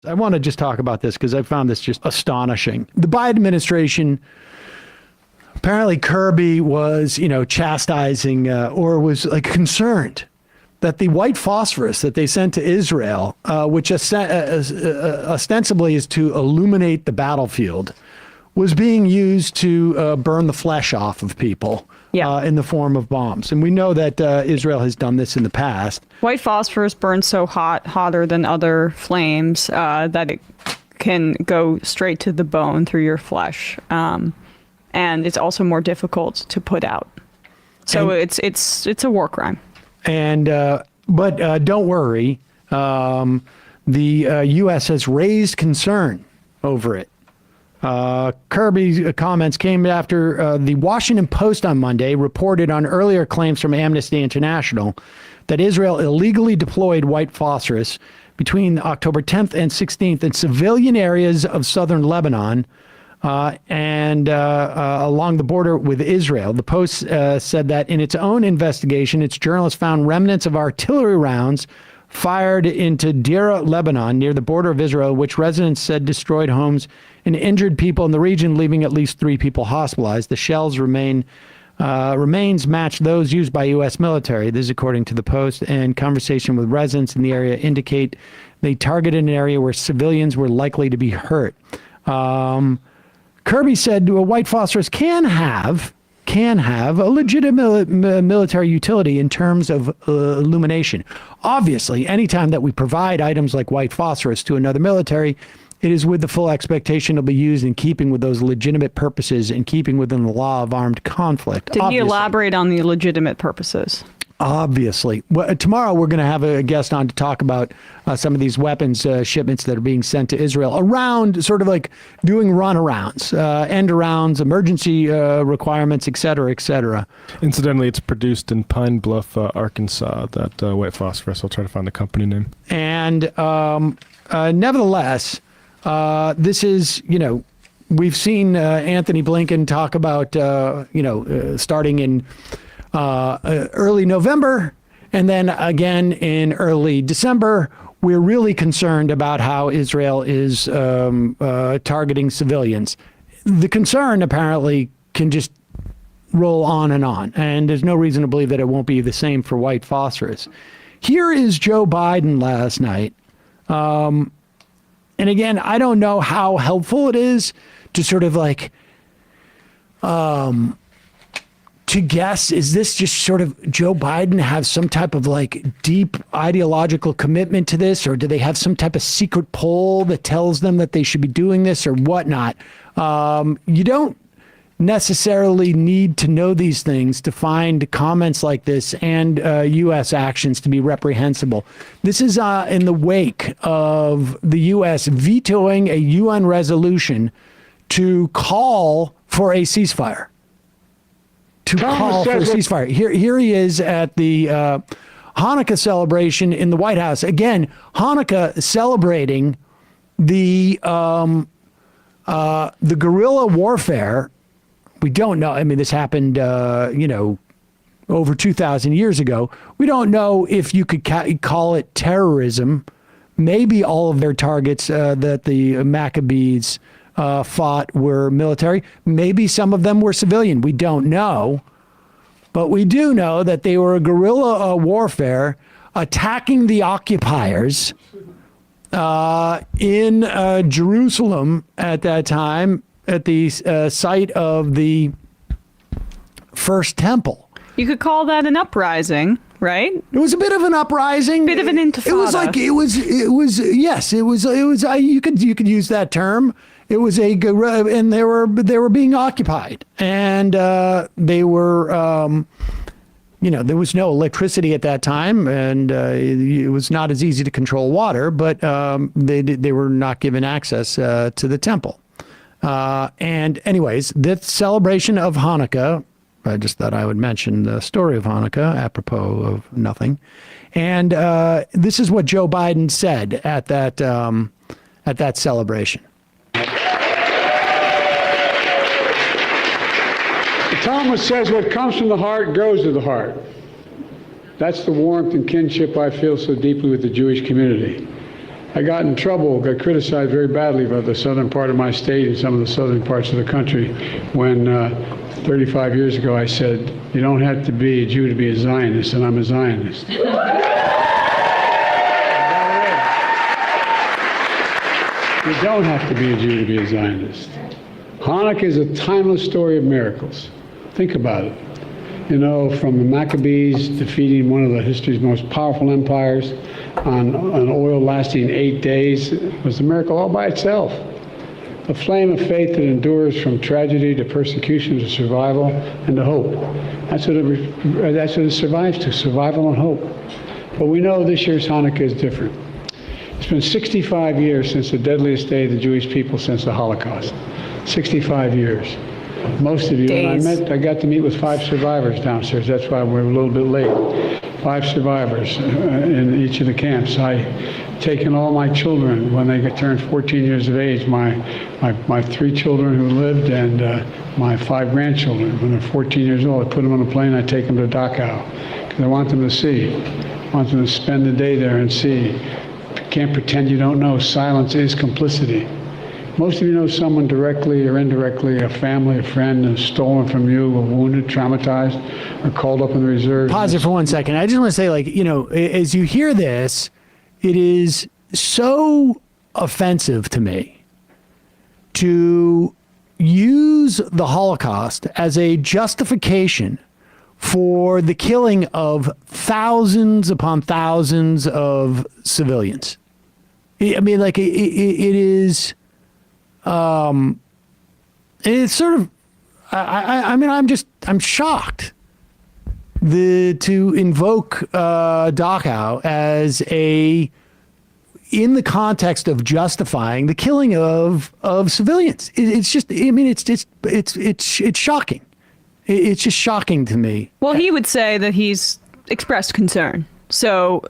I want to just talk about this because I found this just astonishing. The Biden administration, apparently Kirby was, chastising or was like concerned that the white phosphorus that they sent to Israel, which ostensibly is to illuminate the battlefield, was being used to burn the flesh off of people. Yeah. In the form of bombs. And we know that Israel has done this in the past. White phosphorus burns so hotter than other flames, that it can go straight to the bone through your flesh. And it's also more difficult to put out. So it's a war crime. And but don't worry, the U.S. has raised concern over it. Kirby's comments came after the Washington Post on Monday reported on earlier claims from Amnesty International that Israel illegally deployed white phosphorus between October 10th and 16th in civilian areas of southern Lebanon and along the border with Israel. The Post said that in its own investigation, its journalists found remnants of artillery rounds fired into Deira, Lebanon, near the border of Israel, which residents said destroyed homes and injured people in the region, leaving at least 3 people hospitalized. The shells remains match those used by U.S. military. This is according to the Post, and conversation with residents in the area indicate they targeted an area where civilians were likely to be hurt. Kirby said white phosphorus can have a legitimate military utility in terms of illumination. Obviously, anytime that we provide items like white phosphorus to another military, it is with the full expectation it'll be used in keeping with those legitimate purposes, in keeping within the law of armed conflict. Did he elaborate on the legitimate purposes? Obviously. Well, tomorrow we're going to have a guest on to talk about some of these weapons shipments that are being sent to Israel around sort of like doing runarounds, end arounds, emergency requirements, et cetera, et cetera. Incidentally, it's produced in Pine Bluff, Arkansas, that white phosphorus. I'll try to find the company name. And nevertheless, this is, we've seen Anthony Blinken talk about, starting in early November, and then again in early December, we're really concerned about how Israel is targeting civilians. The concern apparently can just roll on, and there's no reason to believe that it won't be the same for white phosphorus. Here is Joe Biden last night. And again, I don't know how helpful it is to sort of like to guess, is this just sort of Joe Biden have some type of like deep ideological commitment to this, or do they have some type of secret poll that tells them that they should be doing this or whatnot? You don't necessarily need to know these things to find comments like this and U.S. actions to be reprehensible. This is in the wake of the U.S. vetoing a UN resolution to call for a ceasefire. Here he is at the Hanukkah celebration in the White House. Again, Hanukkah celebrating the guerrilla warfare. We don't know. I mean, this happened, over 2,000 years ago. We don't know if you could call it terrorism. Maybe all of their targets that the Maccabees fought were military. Maybe some of them were civilian. We don't know. But we do know that they were a guerrilla warfare attacking the occupiers in Jerusalem at that time, at the site of the first temple. You could call that an uprising, right? It was a bit of an uprising. Bit of an intifada. It was like, yes, you could use that term. It was and they were being occupied, and they were, there was no electricity at that time, and it was not as easy to control water, but they were not given access to the temple. And anyways, this celebration of Hanukkah, I just thought I would mention the story of Hanukkah, apropos of nothing. And this is what Joe Biden said at that celebration. Thomas says what comes from the heart goes to the heart. That's the warmth and kinship I feel so deeply with the Jewish community. I got in trouble, got criticized very badly by the southern part of my state and some of the southern parts of the country when 35 years ago I said, you don't have to be a Jew to be a Zionist, and I'm a Zionist. You don't have to be a Jew to be a Zionist. Hanukkah is a timeless story of miracles. Think about it. You know, from the Maccabees defeating one of the history's most powerful empires on an oil lasting 8 days was a miracle all by itself. A flame of faith that endures from tragedy to persecution to survival and to hope. That's what it survives to, survival and hope. But we know this year's Hanukkah is different. It's been 65 years since the deadliest day of the Jewish people since the Holocaust. 65 years. Most of you, Days. I got to meet with 5 survivors downstairs. That's why we're a little bit late. 5 survivors in each of the camps. I taken all my children when they turned 14 years of age. My 3 children who lived and my 5 grandchildren. When they're 14 years old, I put them on a plane. I take them to Dachau because I want them to see. I want them to spend the day there and see. You can't pretend you don't know. Silence is complicity. Most of you know someone directly or indirectly, a family, a friend, is stolen from you, or wounded, traumatized, or called up in the reserves. Pause it for 1 second. I just want to say, like, you know, as you hear this, it is so offensive to me to use the Holocaust as a justification for the killing of thousands upon thousands of civilians. I mean, like, it is... it's sort of, I mean, I'm shocked to invoke Dachau as in the context of justifying the killing of civilians. It's just, I mean, it's shocking. It's just shocking to me. Well, he would say that he's expressed concern. So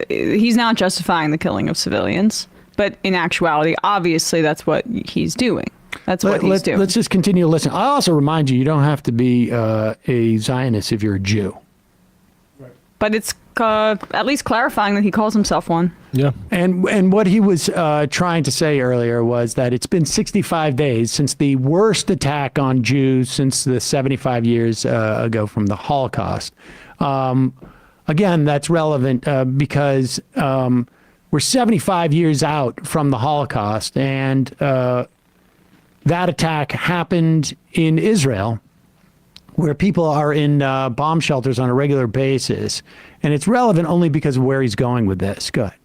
he's not justifying the killing of civilians. But in actuality, obviously, that's what he's doing. That's what he's doing. Let's just continue to listen. I also remind you, you don't have to be a Zionist if you're a Jew. But it's at least clarifying that he calls himself one. Yeah. And what he was trying to say earlier was that it's been 65 days since the worst attack on Jews since the 75 years ago from the Holocaust. Again, that's relevant because we're 75 years out from the Holocaust, and that attack happened in Israel, where people are in bomb shelters on a regular basis. And it's relevant only because of where he's going with this. Go ahead.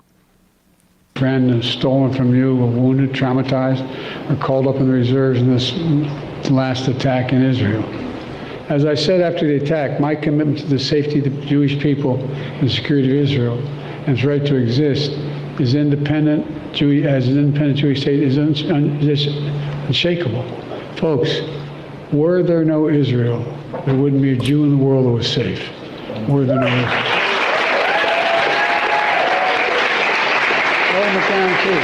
Friend is stolen from you, or wounded, traumatized, or called up in the reserves in this last attack in Israel. As I said after the attack, my commitment to the safety of the Jewish people and the security of Israel and its right to exist is independent, as an independent Jewish state is unshakable. Folks, were there no Israel, there wouldn't be a Jew in the world that was safe. Were there no Israel. Hold it down too.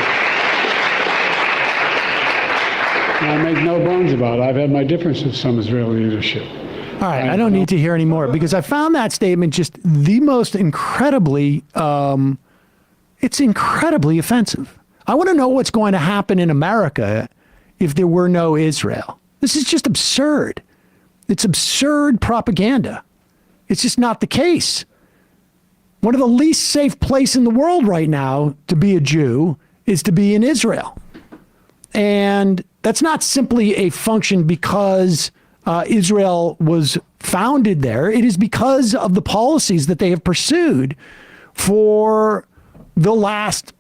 And I make no bones about it. I've had my differences with some Israeli leadership. All right, I don't need to hear any more because I found that statement just the most incredibly, it's incredibly offensive. I want to know what's going to happen in America if there were no Israel. This is just absurd. It's absurd propaganda. It's just not the case. One of the least safe places in the world right now to be a Jew is to be in Israel. And that's not simply a function because Israel was founded there. It is because of the policies that they have pursued for the last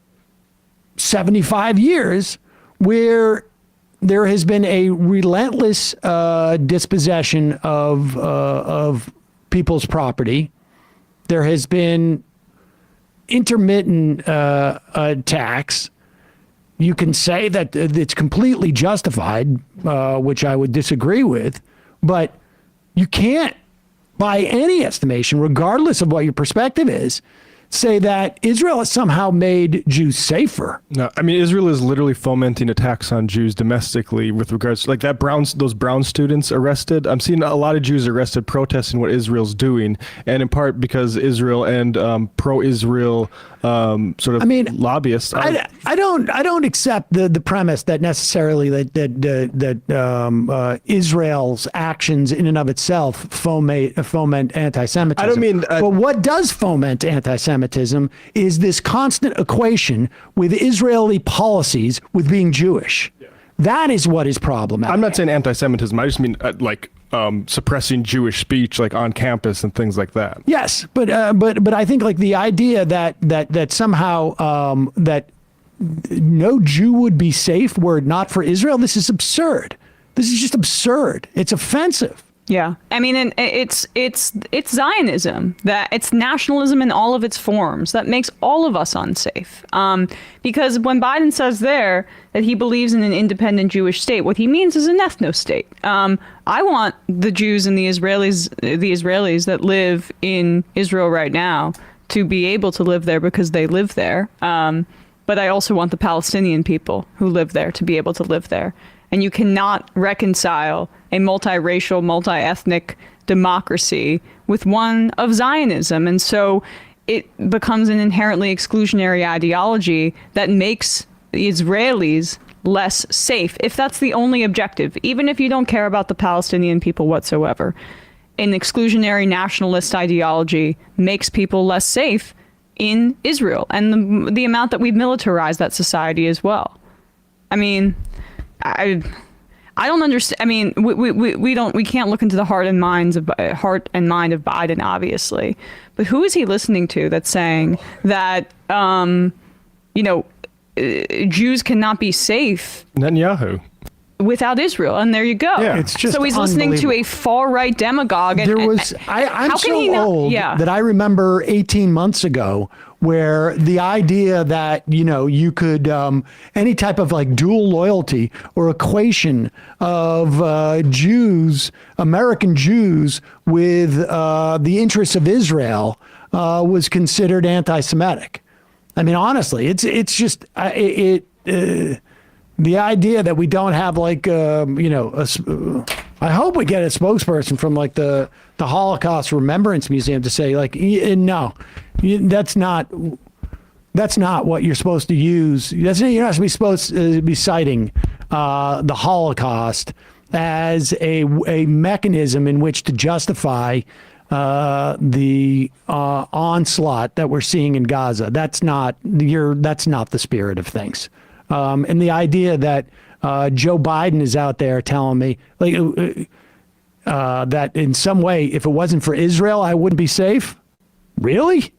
75 years, where there has been a relentless dispossession of people's property. There has been intermittent attacks. You can say that it's completely justified, which I would disagree with, but you can't, by any estimation, regardless of what your perspective is, say that Israel has somehow made Jews safer. No, I mean, Israel is literally fomenting attacks on Jews domestically with regards to, like, those Brown students arrested. I'm seeing a lot of Jews arrested protesting what Israel's doing, and in part because Israel and pro-Israel sort of I mean, lobbyists. I don't accept the premise that necessarily that Israel's actions in and of itself foment anti-Semitism. I don't mean, but what does foment anti-Semitism is this constant equation with Israeli policies with being Jewish. That is what is problematic. I'm not saying anti-Semitism. I just mean suppressing Jewish speech, like on campus and things like that. Yes, but I think like the idea that somehow that no Jew would be safe were it not for Israel. This is absurd. This is just absurd. It's offensive. Yeah, I mean, and it's Zionism, that it's nationalism in all of its forms that makes all of us unsafe. Because when Biden says there that he believes in an independent Jewish state, what he means is an ethno-state. I want the Jews and the Israelis that live in Israel right now to be able to live there because they live there. But I also want the Palestinian people who live there to be able to live there. And you cannot reconcile a multiracial, multi-ethnic democracy with one of Zionism. And so it becomes an inherently exclusionary ideology that makes the Israelis less safe, if that's the only objective, even if you don't care about the Palestinian people whatsoever. An exclusionary nationalist ideology makes people less safe in Israel, and the amount that we've militarized that society as well. I mean, I don't understand. I mean, we can't look into the heart and mind of Biden, obviously, but who is he listening to that's saying that Jews cannot be safe? Netanyahu. Without Israel, and there you go. Yeah, it's just so he's listening to a far-right demagogue. And, I'm so old that I remember 18 months ago where the idea that, you could, any type of like dual loyalty or equation of Jews, American Jews with the interests of Israel was considered anti-Semitic. I mean, honestly, it's just, the idea that we don't have like, I hope we get a spokesperson from like the Holocaust Remembrance Museum to say like, no, that's not what you're supposed to use. You're not supposed to be citing the Holocaust as a mechanism in which to justify the onslaught that we're seeing in Gaza. That's not the spirit of things. And the idea that Joe Biden is out there telling me like that in some way, if it wasn't for Israel, I wouldn't be safe. Really?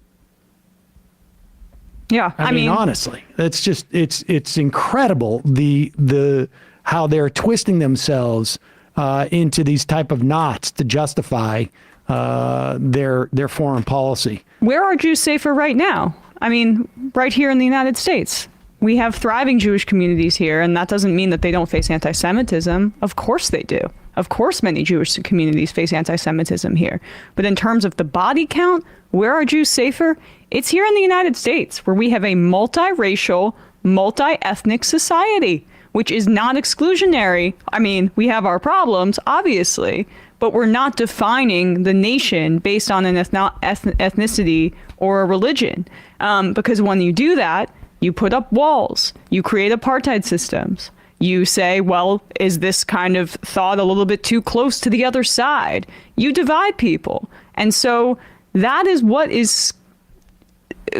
Yeah, I mean, honestly, that's just it's incredible the how they're twisting themselves into these type of knots to justify their foreign policy. Where are Jews safer right now? I mean, right here in the United States. We have thriving Jewish communities here, and that doesn't mean that they don't face anti-Semitism. Of course they do. Of course many Jewish communities face anti-Semitism here. But in terms of the body count, where are Jews safer? It's here in the United States, where we have a multiracial, multi-ethnic society, which is not exclusionary. I mean, we have our problems, obviously, but we're not defining the nation based on an ethnicity or a religion. Because when you do that, you put up walls, you create apartheid systems. You say, well, is this kind of thought a little bit too close to the other side? You divide people. And so that is what is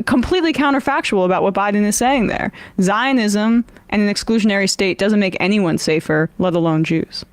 completely counterfactual about what Biden is saying there. Zionism and an exclusionary state doesn't make anyone safer, let alone Jews.